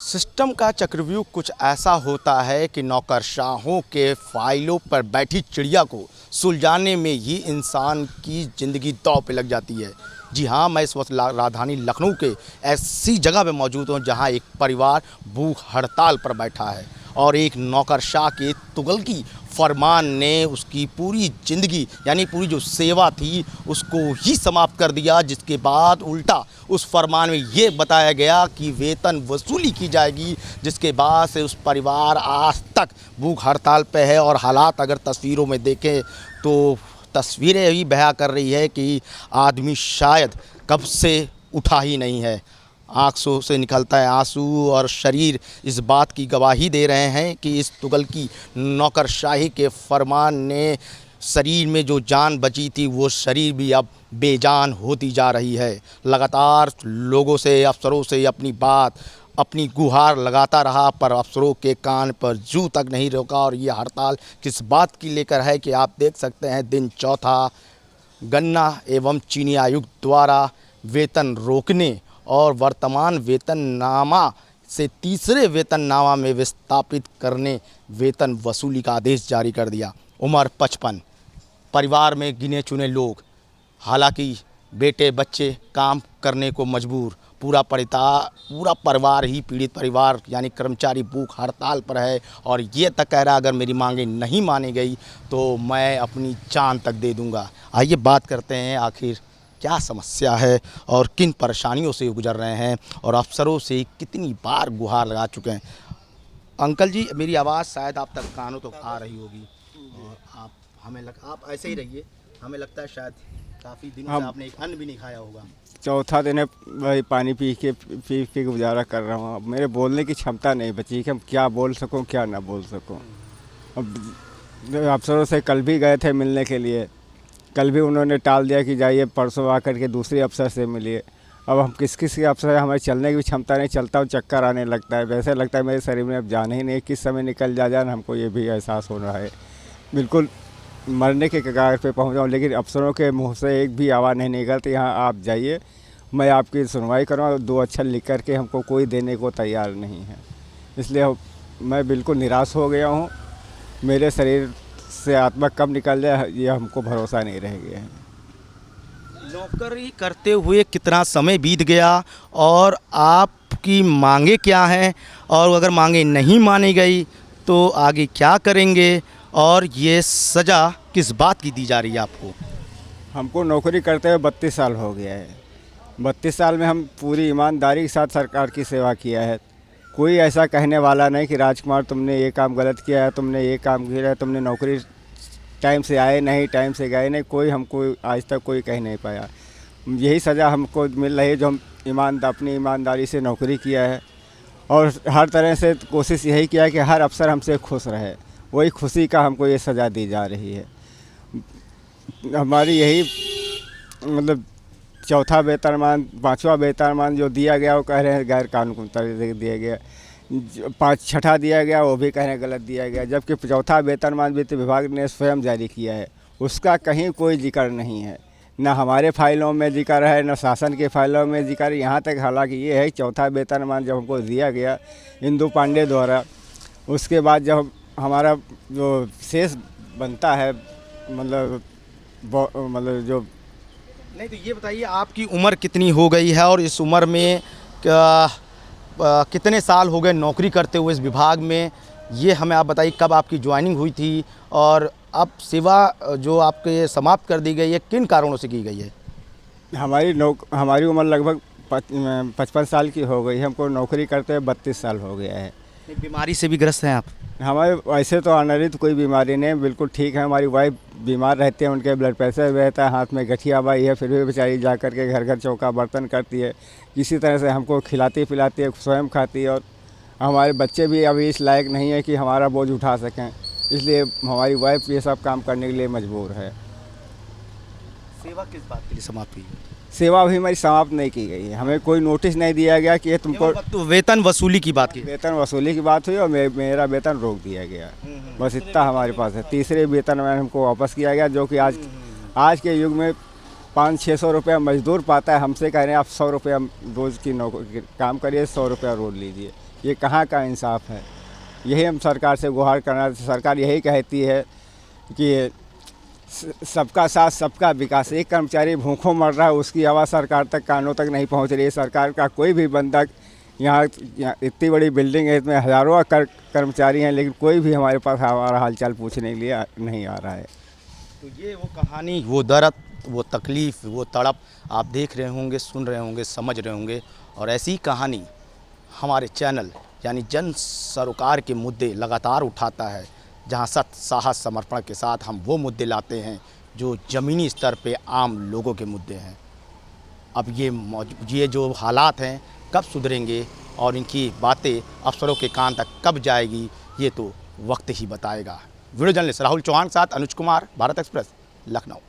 System का चक्रव्यूह कुछ ऐसा होता है कि नौकरशाहों के फाइलों पर बैठी चिड़िया को सुलझाने में ही इंसान की ज़िंदगी दांव पे लग जाती है। जी हाँ, मैं इस वक्त राजधानी लखनऊ के ऐसी जगह पे मौजूद हूँ जहाँ एक परिवार भूख हड़ताल पर बैठा है और एक नौकरशाह के तुगलकी फरमान ने उसकी पूरी ज़िंदगी यानी पूरी जो सेवा थी उसको ही समाप्त कर दिया, जिसके बाद उल्टा उस फरमान में ये बताया गया कि वेतन वसूली की जाएगी, जिसके बाद से उस परिवार आज तक भूख हड़ताल पे है। और हालात अगर तस्वीरों में देखें तो तस्वीरें ही बयां कर रही है कि आदमी शायद कब से उठा ही नहीं है। आँखों से निकलता है आंसू और शरीर इस बात की गवाही दे रहे हैं कि इस तुगलकी नौकरशाही के फरमान ने शरीर में जो जान बची थी वो शरीर भी अब बेजान होती जा रही है। लगातार लोगों से, अफसरों से अपनी बात, अपनी गुहार लगाता रहा, पर अफसरों के कान पर जू तक नहीं रोका। और ये हड़ताल किस बात की लेकर है कि आप देख सकते हैं, दिन चौथा गन्ना एवं चीनी आयुक्त द्वारा वेतन रोकने और वर्तमान वेतननामा से तीसरे वेतननामा में विस्थापित करने वेतन वसूली का आदेश जारी कर दिया। उम्र 55, परिवार में गिने चुने लोग, हालांकि बेटे बच्चे काम करने को मजबूर, पूरा परिवार ही पीड़ित परिवार यानी कर्मचारी भूख हड़ताल पर है और ये तक कह रहा अगर मेरी मांगें नहीं मानी गई तो मैं अपनी जान तक दे दूंगा। आइए बात करते हैं आखिर क्या समस्या है और किन परेशानियों से गुजर रहे हैं और अफसरों से कितनी बार गुहार लगा चुके हैं। अंकल जी, मेरी आवाज़ शायद आप तक कानों तो आ रही होगी और आप ऐसे ही रहिए, हमें लगता है शायद काफ़ी दिनों से आपने एक अन्न भी नहीं खाया होगा। चौथा दिन है वही पानी पी के गुजारा कर रहा हूँ। अब मेरे बोलने की क्षमता नहीं बची कि हम क्या बोल सकूँ क्या ना बोल सकूँ। अब अफसरों से कल भी गए थे मिलने के लिए, कल भी उन्होंने टाल दिया कि जाइए परसों आकर के दूसरे अफसर से मिलिए। अब हम किस के अफसर, हमारी चलने की भी क्षमता नहीं, चलता हूँ चक्कर आने लगता है, वैसे लगता है मेरे शरीर में अब जान ही नहीं, किस समय निकल जाए हमको ये भी एहसास हो रहा है। बिल्कुल मरने के कगार पे पहुँच जाऊँ, लेकिन अफसरों के मुंह से एक भी आवाज़ नहीं निकलती यहाँ आप जाइए, मैं आपकी सुनवाई करूँगा। 2 अक्षर लिख कर के हमको कोई देने को तैयार नहीं है। इसलिए मैं बिल्कुल निराश हो गया हूँ। मेरे शरीर से आत्मा कब निकल जाए ये हमको भरोसा नहीं रह गया है। नौकरी करते हुए कितना समय बीत गया और आपकी मांगे क्या हैं, और अगर मांगे नहीं मानी गई तो आगे क्या करेंगे, और ये सज़ा किस बात की दी जा रही है आपको? हमको नौकरी करते हुए 32 साल हो गया है। 32 साल में हम पूरी ईमानदारी के साथ सरकार की सेवा किया है। कोई ऐसा कहने वाला नहीं कि राजकुमार तुमने ये काम गलत किया है, तुमने ये काम किया है, तुमने नौकरी टाइम से आए नहीं, टाइम से गए नहीं, कोई हमको आज तक कोई कह नहीं पाया। यही सज़ा हमको मिल रही है जो हम अपनी ईमानदारी से नौकरी किया है और हर तरह से कोशिश यही किया है कि हर अफसर हमसे खुश रहे, वही खुशी का हमको ये सज़ा दी जा रही है। हमारी यही मतलब चौथा वेतनमान, 5वां वेतनमान जो दिया गया वो कह रहे हैं गैर कानूनी तरीके दिया गया, 6ठा दिया गया वो भी कह रहे हैं गलत दिया गया, जबकि चौथा वेतनमान वित्त विभाग ने स्वयं जारी किया है, उसका कहीं कोई जिक्र नहीं है, ना हमारे फाइलों में जिक्र है, ना शासन के फाइलों में जिक्र। यहाँ तक हालांकि ये है चौथा वेतनमान जब हमको दिया गया इंदु पांडे द्वारा, उसके बाद जब हमारा जो शेष बनता है मतलब जो नहीं, तो ये बताइए आपकी उम्र कितनी हो गई है और इस उम्र में कितने साल हो गए नौकरी करते हुए इस विभाग में, ये हमें आप बताइए। कब आपकी ज्वाइनिंग हुई थी और अब सेवा जो आपके समाप्त कर दी गई है किन कारणों से की गई है? हमारी उम्र लगभग 55 साल की हो गई है। हमको नौकरी करते हुए 32 साल हो गया है। बीमारी से भी ग्रस्त हैं आप? हमारे वैसे तो अनरित कोई बीमारी नहीं, बिल्कुल ठीक है। हमारी वाइफ बीमार रहती है, उनके ब्लड प्रेशर रहता है, हाथ में गठिया बाई है, फिर भी बेचारी जा कर के घर घर चौका बर्तन करती है, किसी तरह से हमको खिलाती पिलाती है, स्वयं खाती है। और हमारे बच्चे भी अभी इस लायक नहीं है कि हमारा बोझ उठा सकें, इसलिए हमारी वाइफ ये सब काम करने के लिए मजबूर है। सेवा किस बात के लिए समाप्त हुई है? सेवा अभी हमारी समाप्त नहीं की गई है, हमें कोई नोटिस नहीं दिया गया कि ये तुमको तो वेतन वसूली की बात की? वेतन वसूली की बात हुई और मेरा वेतन रोक दिया गया, बस इतना हमारे पास है। तीसरे वेतन में हमको वापस किया गया, जो कि आज के युग में 500-600 रुपया मजदूर पाता है, हमसे कह रहे हैं आप 100 रुपया रोज़ की नौकरी काम करिए, 100 रुपया रोज़ लीजिए। ये कहाँ का इंसाफ है? यही हम सरकार से गुहार करना, सरकार यही कहती है कि सबका साथ सबका विकास। एक कर्मचारी भूखों मर रहा है, उसकी आवाज़ सरकार तक, कानों तक नहीं पहुंच रही है। सरकार का कोई भी बंदा यहाँ इतनी बड़ी बिल्डिंग है, इसमें हज़ारों कर्मचारी हैं, लेकिन कोई भी हमारे पास हमारा हालचाल पूछने के लिए नहीं आ रहा है। तो ये वो कहानी, वो दर्द, वो तकलीफ़, वो तड़प आप देख रहे होंगे, सुन रहे होंगे, समझ रहे होंगे। और ऐसी कहानी हमारे चैनल यानी जन सरोकार के मुद्दे लगातार उठाता है, जहां सत्य, साहस, समर्पण के साथ हम वो मुद्दे लाते हैं जो ज़मीनी स्तर पे आम लोगों के मुद्दे हैं। अब ये जो हालात हैं कब सुधरेंगे और इनकी बातें अफसरों के कान तक कब जाएगी, ये तो वक्त ही बताएगा। वीडियो जर्नलिस्ट राहुल चौहान के साथ अनुज कुमार, भारत एक्सप्रेस, लखनऊ।